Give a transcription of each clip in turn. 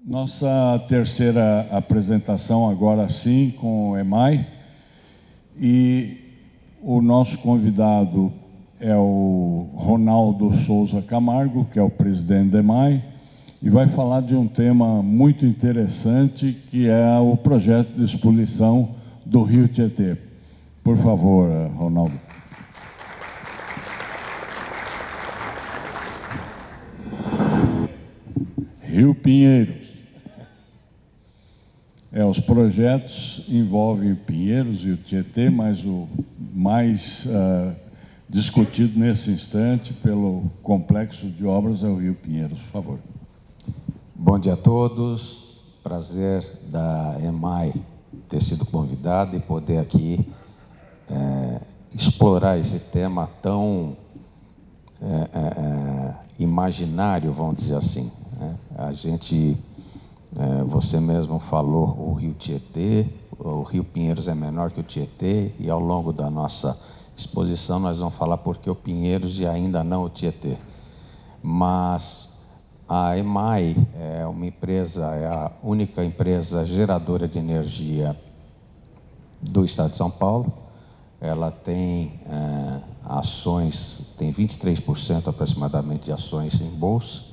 Nossa terceira apresentação agora sim com o EMAI, e o nosso convidado é o Ronaldo Souza Camargo, que é o presidente do EMAI, e vai falar de um tema muito interessante, que é o projeto de expoluição do Rio Tietê. Por favor, Ronaldo. Rio Pinheiros. Os projetos envolvem Pinheiros e o Tietê, mas o mais discutido nesse instante pelo complexo de obras é o Rio Pinheiros. Por favor. Bom dia a todos. Prazer da EMAI ter sido convidado e poder aqui explorar esse tema tão imaginário, vamos dizer assim. A gente... você mesmo falou o Rio Tietê, o Rio Pinheiros é menor que o Tietê, e ao longo da nossa exposição nós vamos falar porque o Pinheiros e ainda não o Tietê. Mas a EMAI é uma empresa, é a única empresa geradora de energia do Estado de São Paulo. Ela tem ações, tem 23% aproximadamente de ações em bolsa,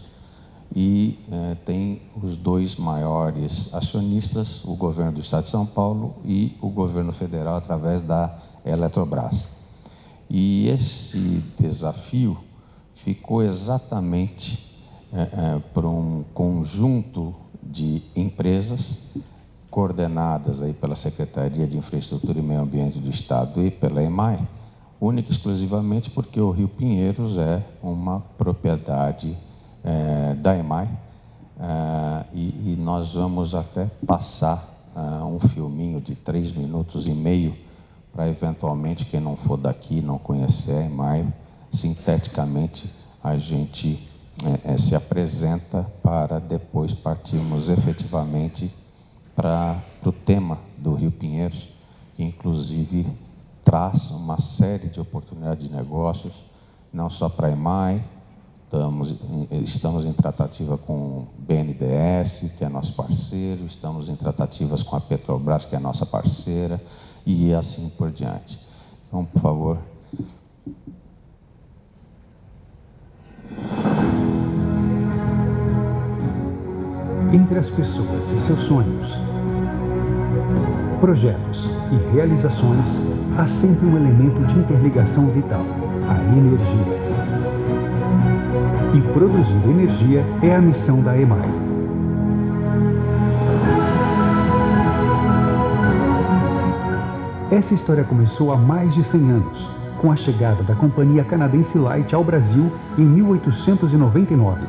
e tem os dois maiores acionistas, o governo do Estado de São Paulo e o governo federal através da Eletrobras. E esse desafio ficou exatamente por um conjunto de empresas coordenadas aí pela Secretaria de Infraestrutura e Meio Ambiente do Estado e pela EMAI, única e exclusivamente porque o Rio Pinheiros é uma propriedade da EMAI, e nós vamos até passar um filminho de 3 minutos e meio para eventualmente quem não for daqui, não conhecer a EMAI, sinteticamente a gente se apresenta para depois partirmos efetivamente para o tema do Rio Pinheiros, que inclusive traz uma série de oportunidades de negócios, não só para a EMAI. Estamos em tratativa com o BNDES, que é nosso parceiro, estamos em tratativas com a Petrobras, que é nossa parceira, e assim por diante. Então, por favor. Entre as pessoas e seus sonhos, projetos e realizações, há sempre um elemento de interligação vital, a energia. E produzir energia é a missão da EMAI. Essa história começou há mais de 100 anos, com a chegada da companhia canadense Light ao Brasil em 1899.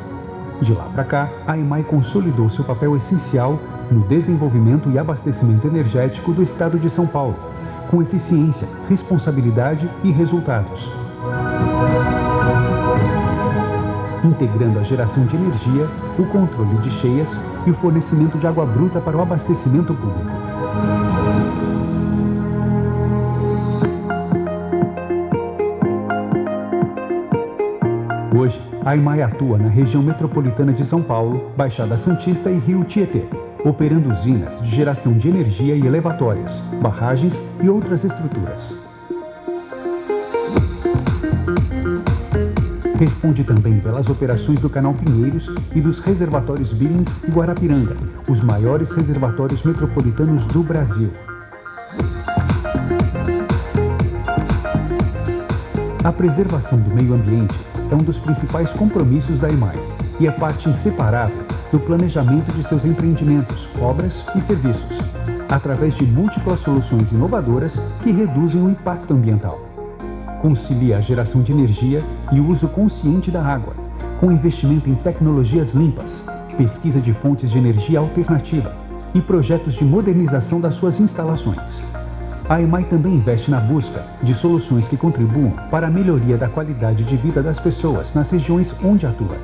De lá para cá, a EMAI consolidou seu papel essencial no desenvolvimento e abastecimento energético do estado de São Paulo, com eficiência, responsabilidade e resultados. Integrando a geração de energia, o controle de cheias e o fornecimento de água bruta para o abastecimento público. Hoje, a EMAI atua na região metropolitana de São Paulo, Baixada Santista e Rio Tietê, operando usinas de geração de energia e elevatórias, barragens e outras estruturas. Responde também pelas operações do Canal Pinheiros e dos reservatórios Billings e Guarapiranga, os maiores reservatórios metropolitanos do Brasil. A preservação do meio ambiente é um dos principais compromissos da EMAI e é parte inseparável do planejamento de seus empreendimentos, obras e serviços, através de múltiplas soluções inovadoras que reduzem o impacto ambiental. Concilia a geração de energia e o uso consciente da água, com investimento em tecnologias limpas, pesquisa de fontes de energia alternativa e projetos de modernização das suas instalações. A EMAI também investe na busca de soluções que contribuam para a melhoria da qualidade de vida das pessoas nas regiões onde atua.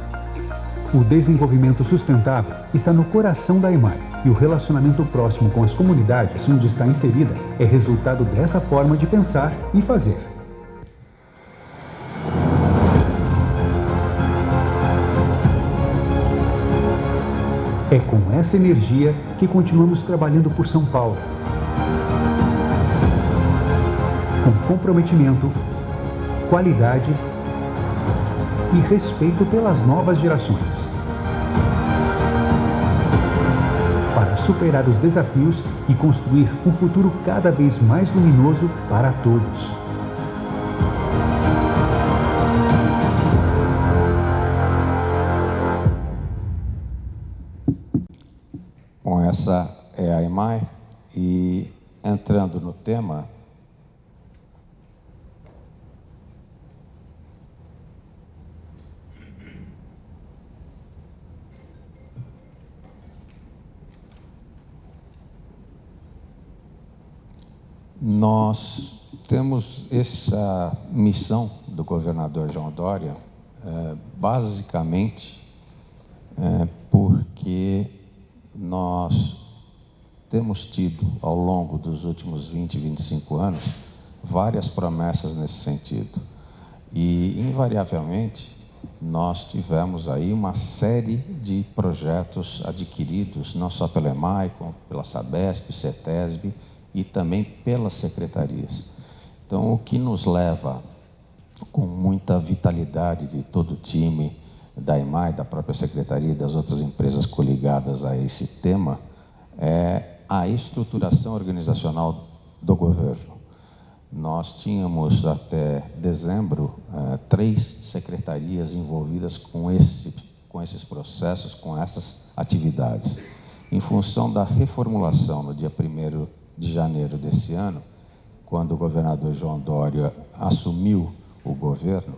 O desenvolvimento sustentável está no coração da EMAI e o relacionamento próximo com as comunidades onde está inserida é resultado dessa forma de pensar e fazer. É com essa energia que continuamos trabalhando por São Paulo. Com comprometimento, qualidade e respeito pelas novas gerações. Para superar os desafios e construir um futuro cada vez mais luminoso para todos. Bom, essa é a EMAI e entrando no tema, nós temos essa missão do governador João Dória, basicamente porque nós temos tido, ao longo dos últimos 20, 25 anos, várias promessas nesse sentido. E, invariavelmente, nós tivemos aí uma série de projetos adquiridos, não só pela EMAI, como pela Sabesp, CETESB e também pelas secretarias. Então, o que nos leva, com muita vitalidade de todo o time da EMAI, da própria secretaria e das outras empresas coligadas a esse tema, é a estruturação organizacional do governo. Nós tínhamos até dezembro 3 secretarias envolvidas com esses processos, com essas atividades. Em função da reformulação no dia 1º de janeiro desse ano, quando o governador João Dória assumiu o governo,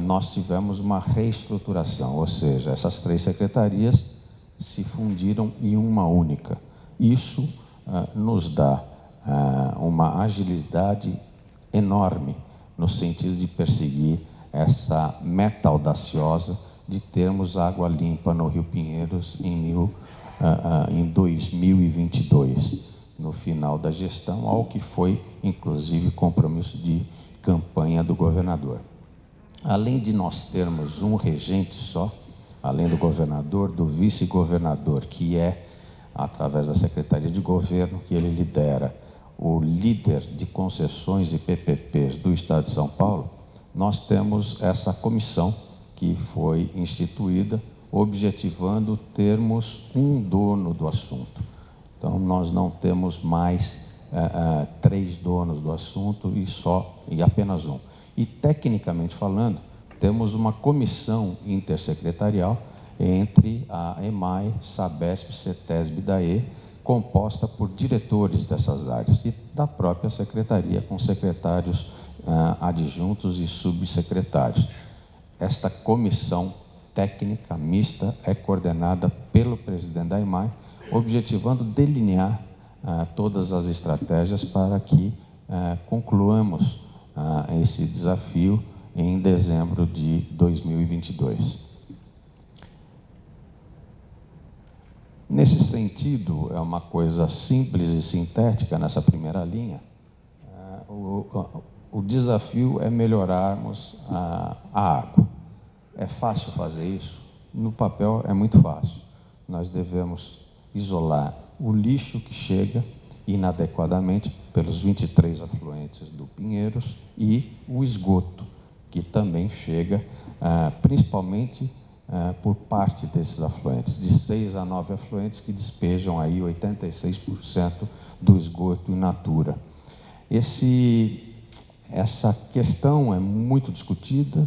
nós tivemos uma reestruturação, ou seja, essas 3 secretarias se fundiram em uma única. Isso nos dá uma agilidade enorme no sentido de perseguir essa meta audaciosa de termos água limpa no Rio Pinheiros em 2022, no final da gestão, ao que foi, inclusive, compromisso de campanha do governador. Além de nós termos um regente só, além do governador, do vice-governador, que é, através da Secretaria de Governo, que ele lidera, o líder de concessões e PPPs do Estado de São Paulo, nós temos essa comissão que foi instituída, objetivando termos um dono do assunto. Então, nós não temos mais 3 donos do assunto e apenas um. E, tecnicamente falando, temos uma comissão intersecretarial entre a EMAI, Sabesp, CETESB e DAE, composta por diretores dessas áreas e da própria secretaria, com secretários adjuntos e subsecretários. Esta comissão técnica mista é coordenada pelo presidente da EMAI, objetivando delinear todas as estratégias para que concluamos esse desafio em dezembro de 2022. Nesse sentido, é uma coisa simples e sintética nessa primeira linha. O desafio é melhorarmos a água. É fácil fazer isso? No papel é muito fácil. Nós devemos isolar o lixo que chega inadequadamente pelos 23 afluentes do Pinheiros e o esgoto, que também chega principalmente por parte desses afluentes, de 6 a 9 afluentes que despejam aí 86% do esgoto in natura. Essa questão é muito discutida,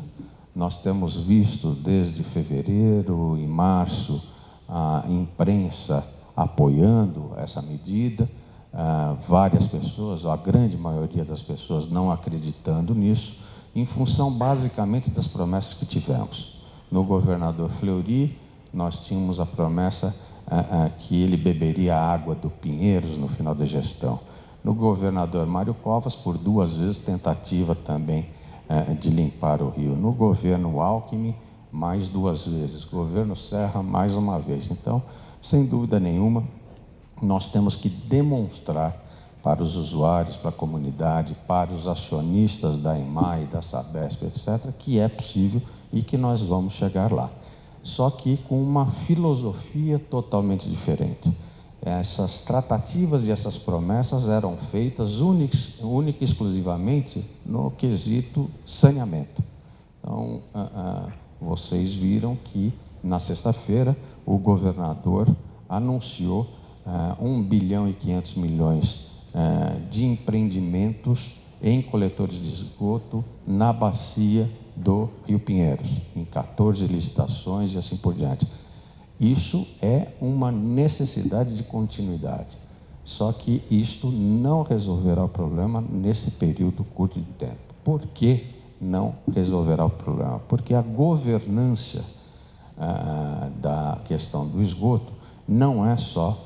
nós temos visto desde fevereiro e março a imprensa apoiando essa medida, várias pessoas, a grande maioria das pessoas não acreditando nisso, em função basicamente das promessas que tivemos. No governador Fleury, nós tínhamos a promessa que ele beberia a água do Pinheiros no final da gestão. No governador Mário Covas, por 2 vezes, tentativa também de limpar o rio. No governo Alckmin, mais 2 vezes. Governo Serra, mais uma vez. Então, sem dúvida nenhuma, nós temos que demonstrar para os usuários, para a comunidade, para os acionistas da EMAI, da Sabesp, etc., que é possível e que nós vamos chegar lá. só que com uma filosofia totalmente diferente. Essas tratativas e essas promessas eram feitas única e exclusivamente no quesito saneamento. Então, vocês viram que na sexta-feira o governador anunciou 1 bilhão e 500 milhões de empreendimentos em coletores de esgoto na bacia do Rio Pinheiros, em 14 licitações e assim por diante. Isso é uma necessidade de continuidade, só que isto não resolverá o problema nesse período curto de tempo. Por que não resolverá o problema? Porque a governança da questão do esgoto não é só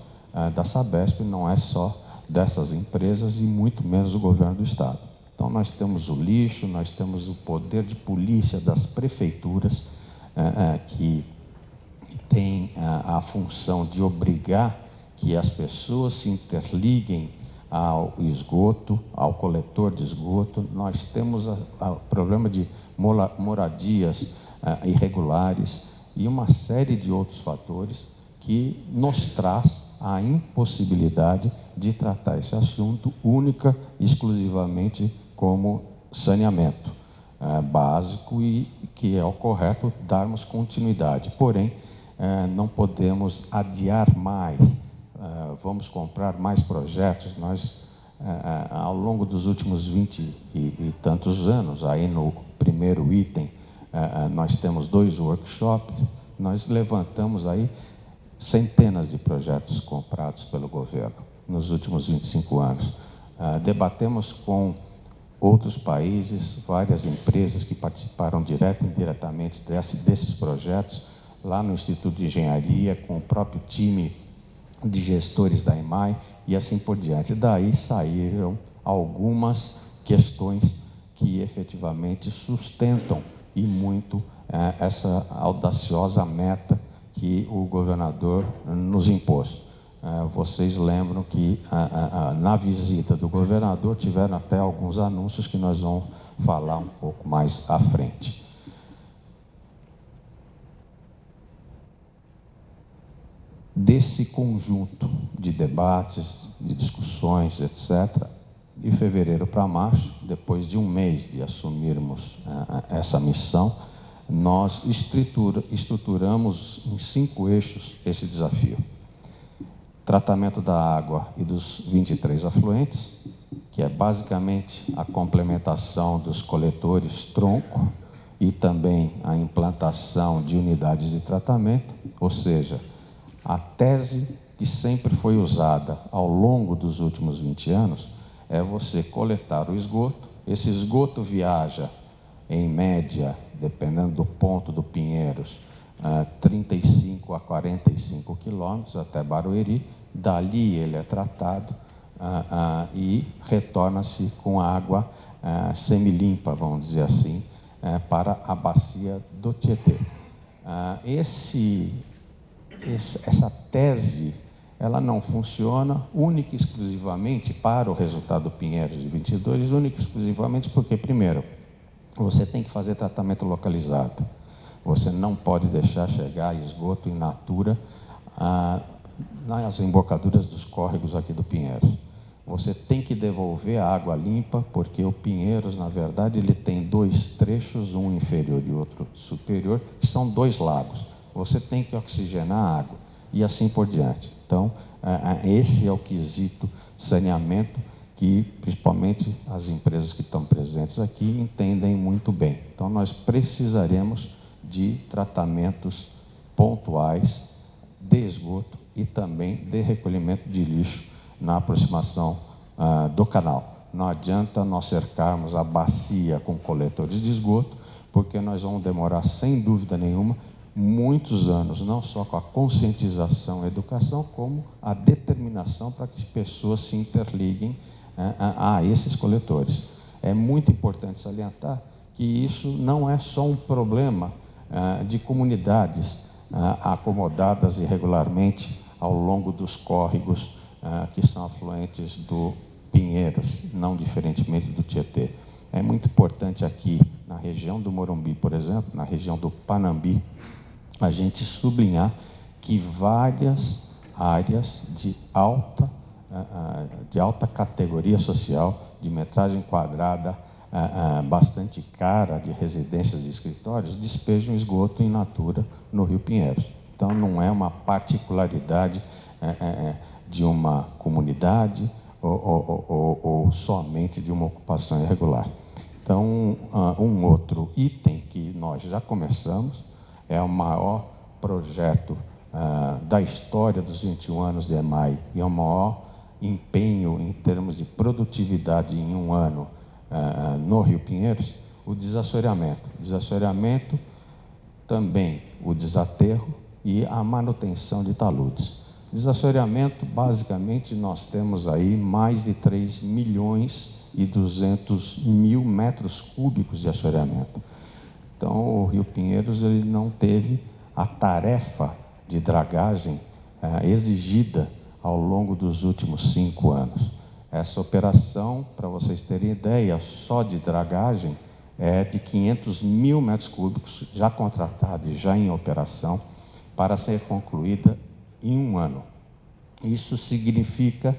da Sabesp, não é só dessas empresas e muito menos do governo do estado. Então nós temos o lixo, nós temos o poder de polícia das prefeituras que tem a função de obrigar que as pessoas se interliguem ao esgoto, ao coletor de esgoto. Nós temos o problema de moradias irregulares e uma série de outros fatores que nos traz a impossibilidade de tratar esse assunto única e exclusivamente como saneamento básico e que é o correto darmos continuidade. Porém, não podemos adiar mais, vamos comprar mais projetos. Nós, ao longo dos últimos 20 e tantos anos, aí no primeiro item, nós temos 2 workshops, nós levantamos aí centenas de projetos comprados pelo governo nos últimos 25 anos. Debatemos com outros países, várias empresas que participaram direto e indiretamente desses projetos, lá no Instituto de Engenharia, com o próprio time de gestores da EMAI e assim por diante. Daí saíram algumas questões que efetivamente sustentam e muito essa audaciosa meta que o governador nos impôs. Vocês lembram que na visita do governador tiveram até alguns anúncios que nós vamos falar um pouco mais à frente. Desse conjunto de debates, de discussões, etc., de fevereiro para março, depois de um mês de assumirmos essa missão, nós estruturamos em 5 eixos esse desafio. Tratamento da água e dos 23 afluentes, que é basicamente a complementação dos coletores tronco e também a implantação de unidades de tratamento, ou seja, a tese que sempre foi usada ao longo dos últimos 20 anos é você coletar o esgoto. Esse esgoto viaja, em média, dependendo do ponto do Pinheiros, 35 a 45 quilômetros até Barueri. Dali ele é tratado e retorna-se com água semilimpa, vamos dizer assim, para a bacia do Tietê. Essa tese, ela não funciona única e exclusivamente para o resultado do Pinheiros de 22, única e exclusivamente porque, primeiro, você tem que fazer tratamento localizado. Você não pode deixar chegar esgoto in natura nas embocaduras dos córregos aqui do Pinheiros. Você tem que devolver a água limpa, porque o Pinheiros, na verdade, ele tem 2 trechos, um inferior e outro superior, que são 2 lagos. Você tem que oxigenar a água e assim por diante. Então, esse é o quesito saneamento que, principalmente, as empresas que estão presentes aqui entendem muito bem. Então, nós precisaremos de tratamentos pontuais de esgoto e também de recolhimento de lixo na aproximação do canal. Não adianta nós cercarmos a bacia com coletores de esgoto, porque nós vamos demorar, sem dúvida nenhuma, muitos anos, não só com a conscientização e educação, como a determinação para que as pessoas se interliguem a esses coletores. É muito importante salientar que isso não é só um problema de comunidades acomodadas irregularmente ao longo dos córregos que são afluentes do Pinheiros, não diferentemente do Tietê. É muito importante aqui, na região do Morumbi, por exemplo, na região do Panambi, a gente sublinhar que várias áreas de alta categoria social, de metragem quadrada bastante cara, de residências e escritórios, despejam esgoto in natura no Rio Pinheiros. Então, não é uma particularidade de uma comunidade ou somente de uma ocupação irregular. Então, um outro item que nós já começamos é o maior projeto da história dos 21 anos de EMAI e é o maior empenho em termos de produtividade em um ano no Rio Pinheiros, o desassoreamento. Desassoreamento, também o desaterro e a manutenção de taludes. Desassoreamento, basicamente, nós temos aí mais de 3.200.000 metros cúbicos de assoreamento. Então, o Rio Pinheiros ele não teve a tarefa de dragagem exigida ao longo dos últimos 5 anos. Essa operação, para vocês terem ideia, só de dragagem é de 500.000 metros cúbicos já contratada e já em operação para ser concluída em um ano. Isso significa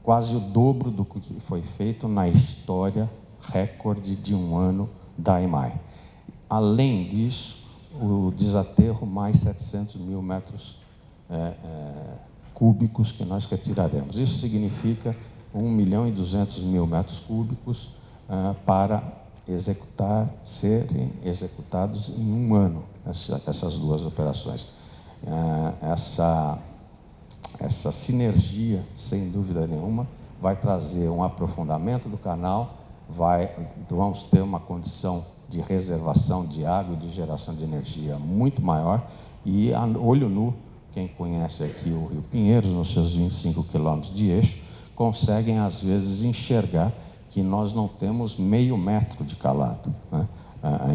quase o dobro do que foi feito na história recorde de um ano da EMAI. Além disso, o desaterro mais 700.000 metros cúbicos que nós retiraremos. Isso significa 1.200.000 metros cúbicos para serem executados em um ano, essas duas operações. Essa sinergia, sem dúvida nenhuma, vai trazer um aprofundamento do canal, vamos ter uma condição de reservação de água e de geração de energia muito maior e, a olho nu, quem conhece aqui o Rio Pinheiros, nos seus 25 quilômetros de eixo, conseguem, às vezes, enxergar que nós não temos meio metro de calado, né,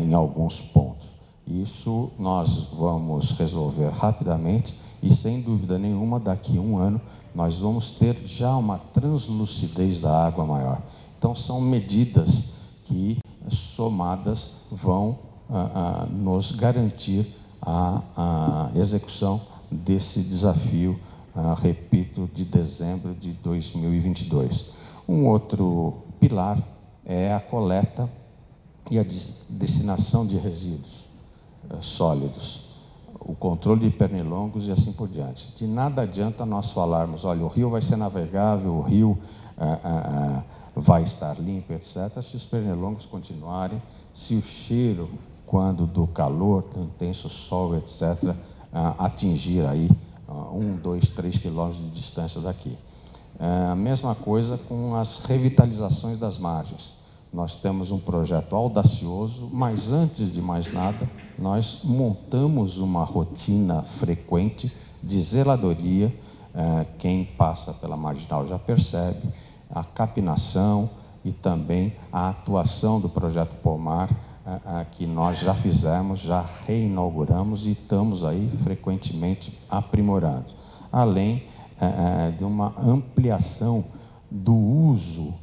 em alguns pontos. Isso nós vamos resolver rapidamente e, sem dúvida nenhuma, daqui a um ano, nós vamos ter já uma translucidez da água maior. Então, são medidas que, somadas, vão nos garantir a execução desse desafio, repito, de dezembro de 2022. Um outro pilar é a coleta e a destinação de resíduos sólidos, o controle de pernilongos e assim por diante. De nada adianta nós falarmos, olha, o rio vai ser navegável, o rio vai estar limpo, etc., se os pernilongos continuarem, se o cheiro, quando do calor, do intenso sol, etc., atingir aí 1, 2, 3 quilômetros de distância daqui. A mesma coisa com as revitalizações das margens. Nós temos um projeto audacioso, mas antes de mais nada, nós montamos uma rotina frequente de zeladoria, quem passa pela marginal já percebe, a capinação e também a atuação do projeto Pomar, que nós já fizemos, já reinauguramos e estamos aí frequentemente aprimorando. Além de uma ampliação do uso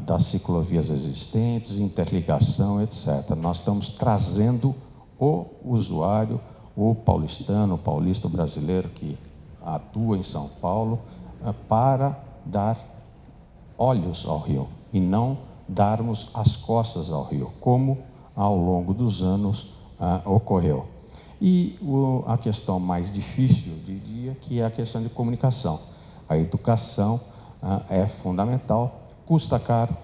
das ciclovias existentes, interligação, etc. Nós estamos trazendo o usuário, o paulistano, o paulista brasileiro que atua em São Paulo, para dar olhos ao rio e não darmos as costas ao rio, como ao longo dos anos ocorreu. E a questão mais difícil, eu diria, que é a questão de comunicação. A educação é fundamental, custa caro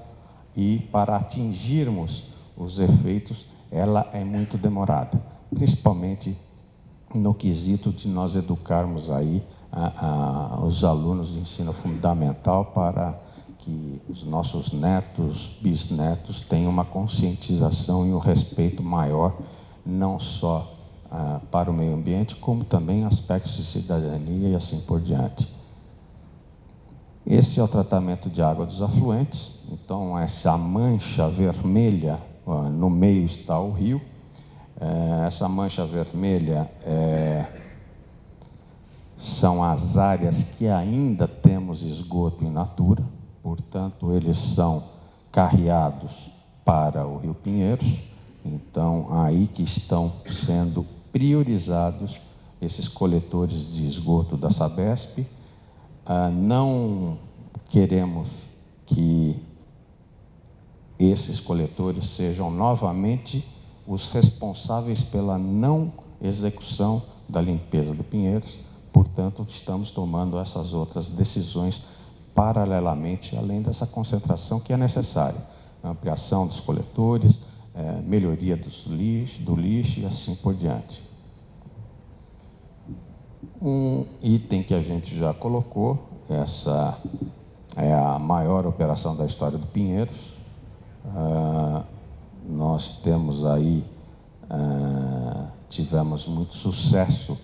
e, para atingirmos os efeitos, ela é muito demorada, principalmente no quesito de nós educarmos aí os alunos de ensino fundamental para que os nossos netos, bisnetos tenham uma conscientização e um respeito maior, não só para o meio ambiente, como também aspectos de cidadania e assim por diante. Esse é o tratamento de água dos afluentes. Então, essa mancha vermelha, no meio está o rio. Essa mancha vermelha são as áreas que ainda temos esgoto in natura, portanto, eles são carreados para o Rio Pinheiros. Então, aí que estão sendo priorizados esses coletores de esgoto da Sabesp. Não queremos que esses coletores sejam novamente os responsáveis pela não execução da limpeza do Pinheiros. Portanto, estamos tomando essas outras decisões paralelamente, além dessa concentração que é necessária. Ampliação dos coletores, melhoria do lixo e assim por diante. Um item que a gente já colocou, essa é a maior operação da história do Pinheiros. Nós temos aí, tivemos muito sucesso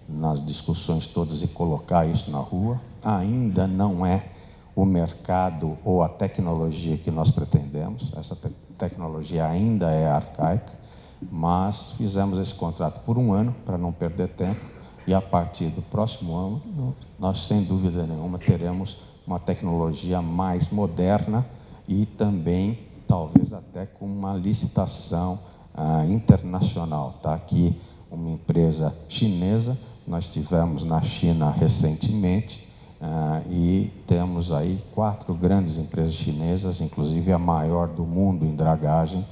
nas discussões todas e colocar isso na rua. Ainda não é o mercado ou a tecnologia que nós pretendemos, essa tecnologia ainda é arcaica, mas fizemos esse contrato por 1 ano para não perder tempo, e a partir do próximo ano nós, sem dúvida nenhuma, teremos uma tecnologia mais moderna e também talvez até com uma licitação internacional. Está aqui uma empresa chinesa, nós tivemos na China recentemente, e temos aí 4 grandes empresas chinesas, inclusive a maior do mundo em dragagem,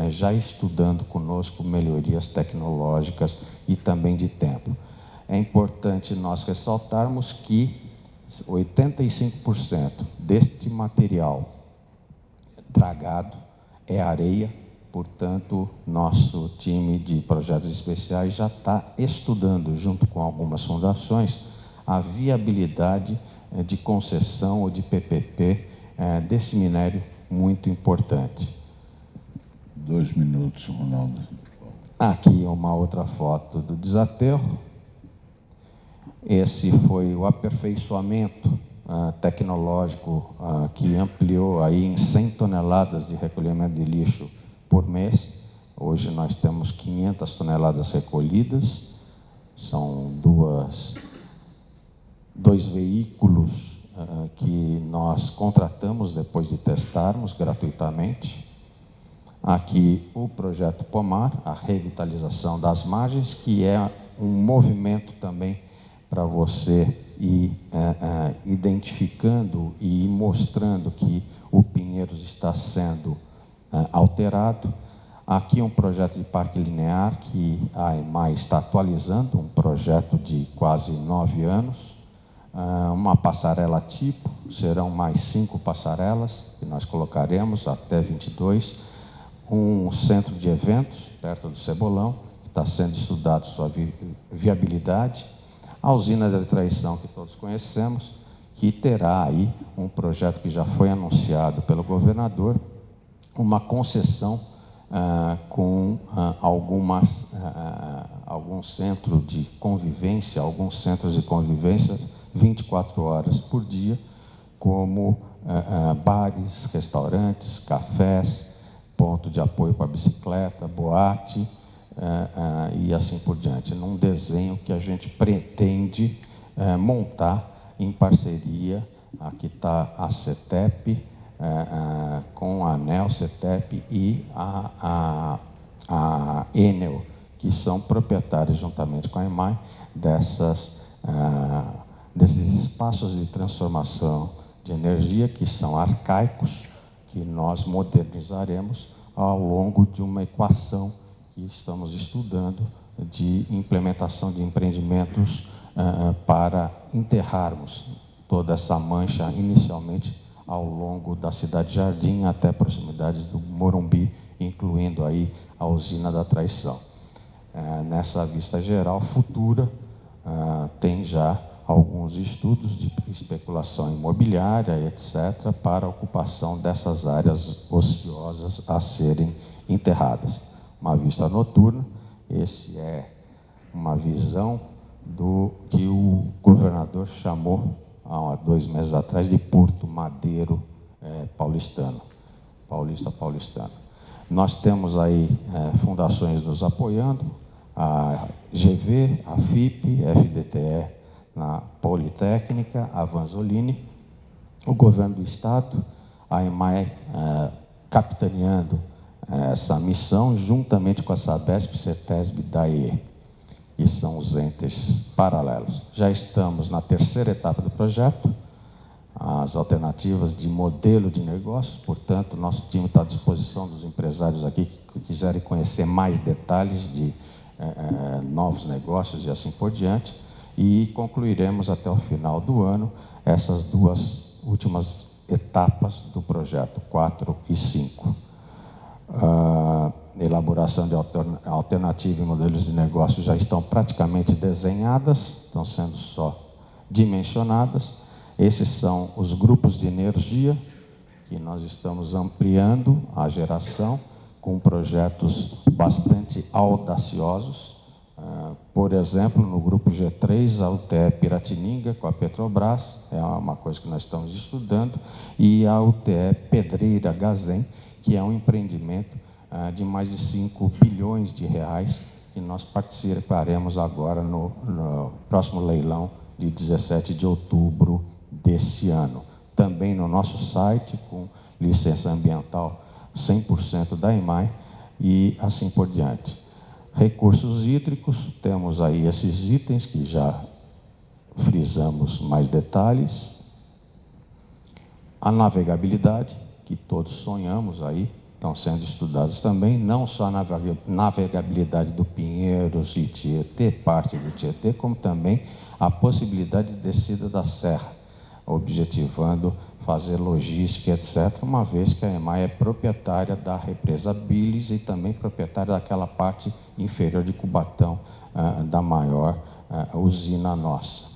já estudando conosco melhorias tecnológicas e também de tempo. É importante nós ressaltarmos que 85% deste material dragado é areia, portanto, nosso time de projetos especiais já está estudando, junto com algumas fundações, a viabilidade de concessão ou de PPP desse minério muito importante. 2 minutos, Ronaldo. Aqui uma outra foto do desaterro. Esse foi o aperfeiçoamento tecnológico que ampliou aí em 100 toneladas de recolhimento de lixo por mês. Hoje nós temos 500 toneladas recolhidas, são dois veículos que nós contratamos depois de testarmos gratuitamente. Aqui o projeto Pomar, a revitalização das margens, que é um movimento também para você ir identificando e mostrando que o Pinheiros está sendo alterado. Aqui um projeto de parque linear que a EMAI está atualizando, um projeto de quase 9 anos. Uma passarela tipo, serão mais 5 passarelas que nós colocaremos até 22. Um centro de eventos perto do Cebolão, que está sendo estudado sua viabilidade. A usina de traição que todos conhecemos, que terá aí um projeto que já foi anunciado pelo governador, uma concessão com alguns centros de convivência, alguns centros de convivência 24 horas por dia, como bares, restaurantes, cafés, ponto de apoio para bicicleta, boate, e assim por diante, num desenho que a gente pretende montar em parceria. Aqui está a CETEP, com a ANEEL, CETEP e a Enel, que são proprietários, juntamente com a EMAI, desses espaços de transformação de energia que são arcaicos, que nós modernizaremos ao longo de uma equação que estamos estudando de implementação de empreendimentos para enterrarmos toda essa mancha inicialmente ao longo da Cidade Jardim até proximidades do Morumbi, incluindo aí a usina da Traição. Nessa vista geral futura, tem já alguns estudos de especulação imobiliária, etc., para a ocupação dessas áreas ociosas a serem enterradas. Uma vista noturna, esse é uma visão do que o governador chamou, há 2 meses atrás, de Porto Madeiro paulistano. Nós temos aí fundações nos apoiando, a GV, a FIP, FDTE, na Politécnica, a Vanzolini, o governo do Estado, a EMAI capitaneando essa missão, juntamente com a Sabesp, CETESB, DAE. que são os entes paralelos. Já estamos na terceira etapa do projeto, as alternativas de modelo de negócios, portanto, nosso time está à disposição dos empresários aqui que quiserem conhecer mais detalhes de novos negócios e assim por diante, e concluiremos até o final do ano essas duas últimas etapas do projeto, 4 e 5. Elaboração de alternativa e modelos de negócio já estão praticamente desenhadas, estão sendo só dimensionadas. Esses são os grupos de energia, que nós estamos ampliando a geração com projetos bastante audaciosos. Por exemplo, no grupo G3, a UTE Piratininga, com a Petrobras, é uma coisa que nós estamos estudando, e a UTE Pedreira Gazem, que é um empreendimento de mais de 5 bilhões de reais, que nós participaremos agora no próximo leilão de 17 de outubro desse ano. Também no nosso site, com licença ambiental 100% da EMAI e assim por diante. Recursos hídricos, temos aí esses itens que já frisamos mais detalhes. A navegabilidade, que todos sonhamos aí, estão sendo estudados também, não só a navegabilidade do Pinheiros e Tietê, parte do Tietê, como também a possibilidade de descida da serra, objetivando fazer logística, etc., uma vez que a EMAI é proprietária da represa Bilis e também proprietária daquela parte inferior de Cubatão, da maior usina nossa.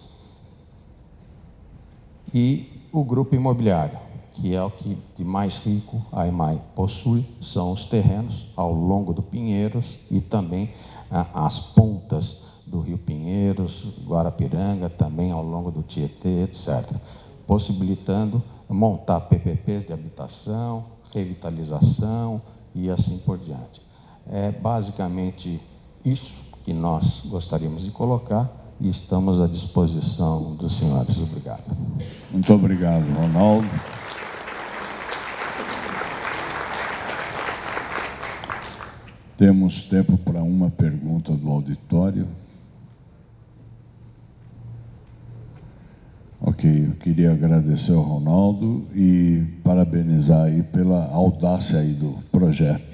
E o grupo imobiliário, que é o que de mais rico a EMAI possui, são os terrenos ao longo do Pinheiros e também as pontas do Rio Pinheiros, Guarapiranga, também ao longo do Tietê, etc., possibilitando montar PPPs de habitação, revitalização e assim por diante. É basicamente isso que nós gostaríamos de colocar e estamos à disposição dos senhores. Obrigado. Muito obrigado, Ronaldo. Temos tempo para uma pergunta do auditório. Ok, eu queria agradecer ao Ronaldo e parabenizar aí pela audácia aí do projeto.